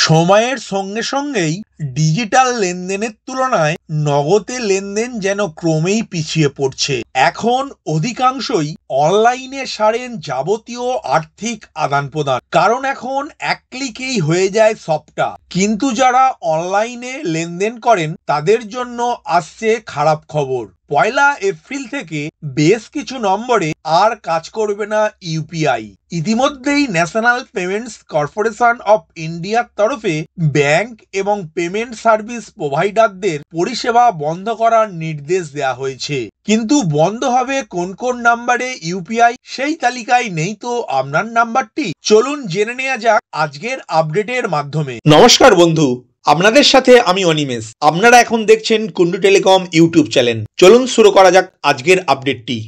সময়ের সঙ্গে সঙ্গেই ডিজিটাল লেনদেনের তুলনায় নগদে লেনদেন যেন ক্রমেই পিছিয়ে পড়ছে। এখন অধিকাংশই অনলাইনে সারেন যাবতীয় আর্থিক আদান প্রদান, কারণ এখন এক ক্লিকেই হয়ে যায় সবটা। কিন্তু যারা অনলাইনে লেনদেন করেন তাদের জন্য আসছে খারাপ খবর। 1 এপ্রিল থেকে বেশ কিছু নম্বরে আর কাজ করবে না ইউপিআই। ইতিমধ্যেই ন্যাশনাল পেমেন্টস কর্পোরেশন অফ ইন্ডিয়ার তরফে ব্যাংক এবং পেমেন্ট সার্ভিস প্রোভাইডারদের পরিষেবা বন্ধ করার নির্দেশ দেওয়া হয়েছে। কিন্তু বন্ধ হবে কোন কোন নাম্বারে ইউপিআই, সেই তালিকায় নেই তো আপনার নাম্বারটি। চলুন জেনে নেওয়া যাক আজকের আপডেটের মাধ্যমে। নমস্কার বন্ধু, আপনাদের সাথে আমি অনিমেষ। আপনারা এখন দেখছেন কুন্ডু টেলিকম ইউটিউব চ্যানেল। চলুন শুরু করা যাক আজকের আপডেটটি।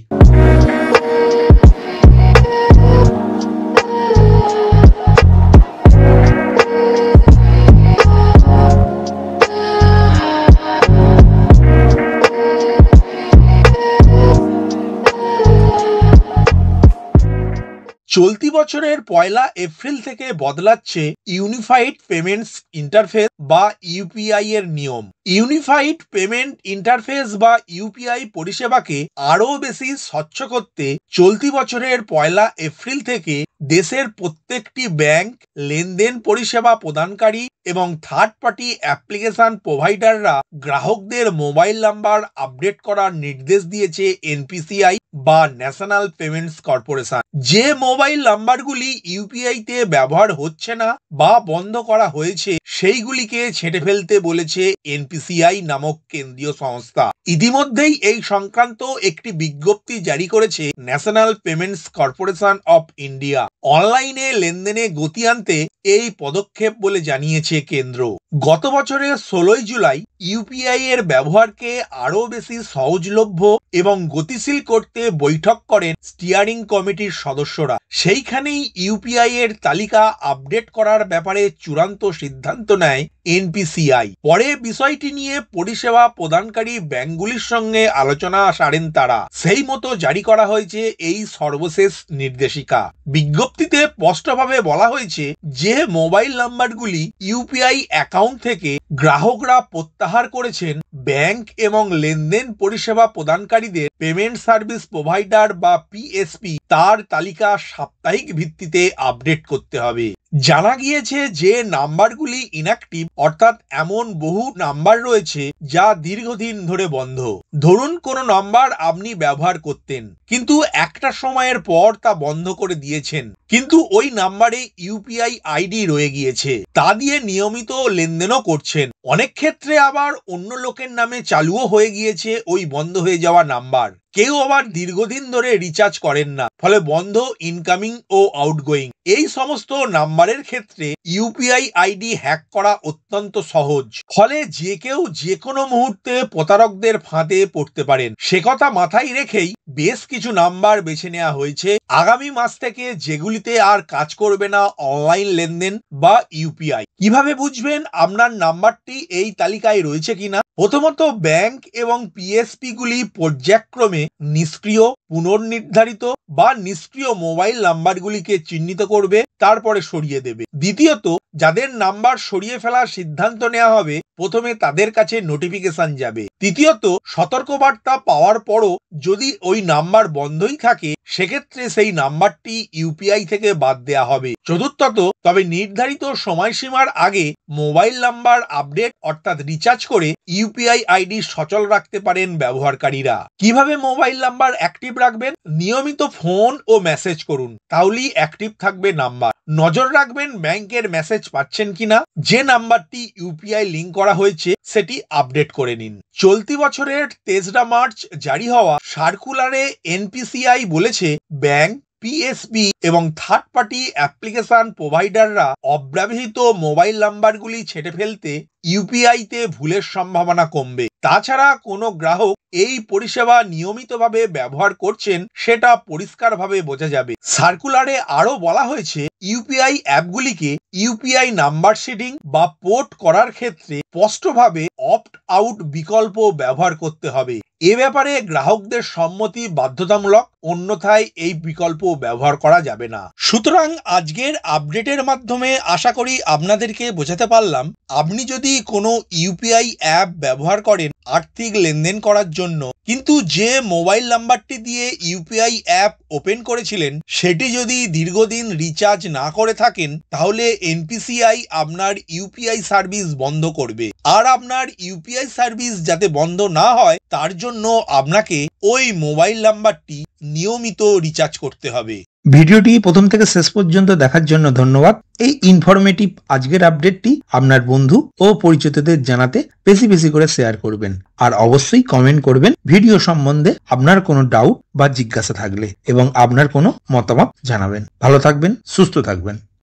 চলতি বছরের 1 এপ্রিল থেকে বদলাচ্ছে ইউনিফাইড পেমেন্টস ইন্টারফেস বা ইউপিআই এর নিয়ম। ইউনিফাইড পেমেন্ট ইন্টারফেস বা ইউপিআই পরিষেবাকে আরও বেশি স্বচ্ছ করতে চলতি বছরের 1 এপ্রিল থেকে দেশের প্রত্যেকটি ব্যাংক, লেনদেন পরিষেবা প্রদানকারী এবং থার্ড পার্টি অ্যাপ্লিকেশন প্রোভাইডাররা গ্রাহকদের মোবাইল নাম্বার আপডেট করার নির্দেশ দিয়েছে এনপিসিআই বা ন্যাশনাল পেমেন্টস কর্পোরেশন। যে মোবাইল নাম্বারগুলি ইউপিআই তে ব্যবহার হচ্ছে না বা বন্ধ করা হয়েছে সেইগুলিকে ছেঁটে ফেলতে বলেছে এনপিসিআই নামক কেন্দ্রীয় সংস্থা। ইতিমধ্যেই এই সংক্রান্ত একটি বিজ্ঞপ্তি জারি করেছে national payments corporation of India. অনলাইনে লেনদেনে গতি আনতে এই পদক্ষেপ বলে জানিয়েছে কেন্দ্র। গত বছরের 16 জুলাই ইউপিআই এর ব্যবহারকে আরও বেশি সহজলভ্য এবং গতিশীল করতে বৈঠক করেন স্টিয়ারিং কমিটির সদস্যরা। সেইখানেই ইউপিআই এর তালিকা আপডেট করার ব্যাপারে চূড়ান্ত সিদ্ধান্ত নেয় এনপিসিআই। পরে বিষয়টি নিয়ে পরিষেবা প্রদানকারী ব্যাংকগুলির সঙ্গে আলোচনা সারেন তারা। সেই মতো জারি করা হয়েছে এই সর্বশেষ নির্দেশিকা। বিজ্ঞপ্তিতে স্পষ্টভাবে বলা হয়েছে যে মোবাইল নাম্বারগুলি ইউপিআই অ্যাকাউন্ট থেকে গ্রাহকরা প্রত্যাহার করেছেন, ব্যাংক এবং লেনদেন পরিষেবা প্রদানকারীদের পেমেন্ট সার্ভিস প্রোভাইডার বা পিএসপি তার তালিকা সাপ্তাহিক ভিত্তিতে আপডেট করতে হবে। জানা গিয়েছে যে নাম্বারগুলি ইনঅ্যাক্টিভ, অর্থাৎ এমন বহু নাম্বার রয়েছে যা দীর্ঘদিন ধরে বন্ধ। ধরুন কোনো নাম্বার আপনি ব্যবহার করতেন কিন্তু একটা সময়ের পর তা বন্ধ করে দিয়েছেন, কিন্তু ওই নাম্বারে ইউপিআই আইডি রয়ে গিয়েছে, তা দিয়ে নিয়মিত লেনদেনও করছেন। অনেক ক্ষেত্রে আবার অন্য লোকের নামে চালুও হয়ে গিয়েছে ওই বন্ধ হয়ে যাওয়া নাম্বার। কেউ আবার দীর্ঘদিন ধরে রিচার্জ করেন না, ফলে বন্ধ ইনকামিং ও আউটগোয়িং। এই সমস্ত নাম্বারের ক্ষেত্রে ইউপিআই আইডি হ্যাক করা অত্যন্ত সহজ, ফলে যে কেউ যে কোনো মুহূর্তে প্রতারকদের ফাঁদে পড়তে পারেন। সে কথা মাথায় রেখেই বেশ কিছু নাম্বার বেছে নেওয়া হয়েছে আগামী মাস থেকে যেগুলিতে আর কাজ করবে না অনলাইন লেনদেন বা ইউপিআই। কিভাবে বুঝবেন আপনার নাম্বারটি এই তালিকায় রয়েছে কিনা? প্রথমত, ব্যাংক এবং পিএসপি গুলি পর্যায়ক্রমে নিষ্ক্রিয়, পুনর্নির্ধারিত বা নিষ্ক্রিয় মোবাইল নাম্বারগুলিকে চিহ্নিত করবে, তারপরে সরিয়ে দেবে। দ্বিতীয়ত, যাদের নাম্বার সরিয়ে ফেলার সিদ্ধান্ত নেওয়া হবে প্রথমে তাদের কাছে নোটিফিকেশন যাবে। তৃতীয়ত, সতর্কবার্তা পাওয়ার পরও যদি ওই নাম্বার বন্ধই থাকে সেক্ষেত্রে সেই নাম্বারটি ইউপিআই থেকে বাদ দেওয়া হবে। চতুর্থত, তবে নির্ধারিত সময়সীমার আগে মোবাইল নাম্বার আপডেট অর্থাৎ রিচার্জ করে ইউপিআই আইডি সচল রাখতে পারেন ব্যবহারকারীরা। কিভাবে মোবাইল নাম্বার অ্যাক্টিভ রাখবেন? নিয়মিত ফোন ও মেসেজ করুন, তাহলেই অ্যাক্টিভ থাকবে নাম্বার। নজর রাখবেন ব্যাংকের মেসেজ পাচ্ছেন কিনা। যে নাম্বারটি ইউপিআই লিংক করা হয়েছে সেটি আপডেট করে নিন। চলতি বছরের 23 মার্চ জারি হওয়া সার্কুলারে এনপিসিআই বলেছে ব্যাংক, পিএসবি এবং থার্ড পার্টি অ্যাপ্লিকেশন প্রোভাইডাররা অব্যবহৃত মোবাইল নাম্বারগুলি ছেঁটে ফেলতে ইউপিআই তে ভুলের সম্ভাবনা কমবে। তাছাড়া কোনো গ্রাহক এই পরিষেবা নিয়মিতভাবে ব্যবহার করছেন সেটা পরিষ্কারভাবে বোঝা যাবে। সার্কুলারে আরো বলা হয়েছে ইউপিআই অ্যাপগুলিকে ইউপিআই নাম্বার সেটিং বা পোর্ট করার ক্ষেত্রে স্পষ্টভাবে অপ্ট আউট বিকল্প ব্যবহার করতে হবে। এ ব্যাপারে গ্রাহকদের সম্মতি বাধ্যতামূলক, অন্যথায় এই বিকল্প ব্যবহার করা যাবে না। সুতরাং আজকের আপডেটের মাধ্যমে আশা করি আপনাদেরকে বোঝাতে পারলাম, আপনি যদি কোনো ইউপিআই অ্যাপ ব্যবহার করেন আর্থিক লেনদেন করার জন্য, কিন্তু যে মোবাইল নাম্বারটি দিয়ে ইউপিআই অ্যাপ ওপেন করেছিলেন সেটি যদি দীর্ঘদিন রিচার্জ না করে থাকেন, তাহলে এনপিসিআই আপনার ইউপিআই সার্ভিস বন্ধ করবে। আর আপনার ইউপিআই সার্ভিস যাতে বন্ধ না হয় তার জন্য আপনাকে ওই মোবাইল নাম্বারটি নিয়মিত রিচার্জ করতে হবে। ভিডিওটি প্রথম থেকে শেষ পর্যন্ত দেখার জন্য ধন্যবাদ। এই ইনফরমেটিভ আজকের আপডেটটি আপনার বন্ধু ও পরিচিতদের জানাতে বেশি বেশি করে শেয়ার করবেন, আর অবশ্যই কমেন্ট করবেন ভিডিও সম্বন্ধে আপনার কোনো ডাউট বা জিজ্ঞাসা থাকলে, এবং আপনার কোনো মতামত জানাবেন। ভালো থাকবেন, সুস্থ থাকবেন।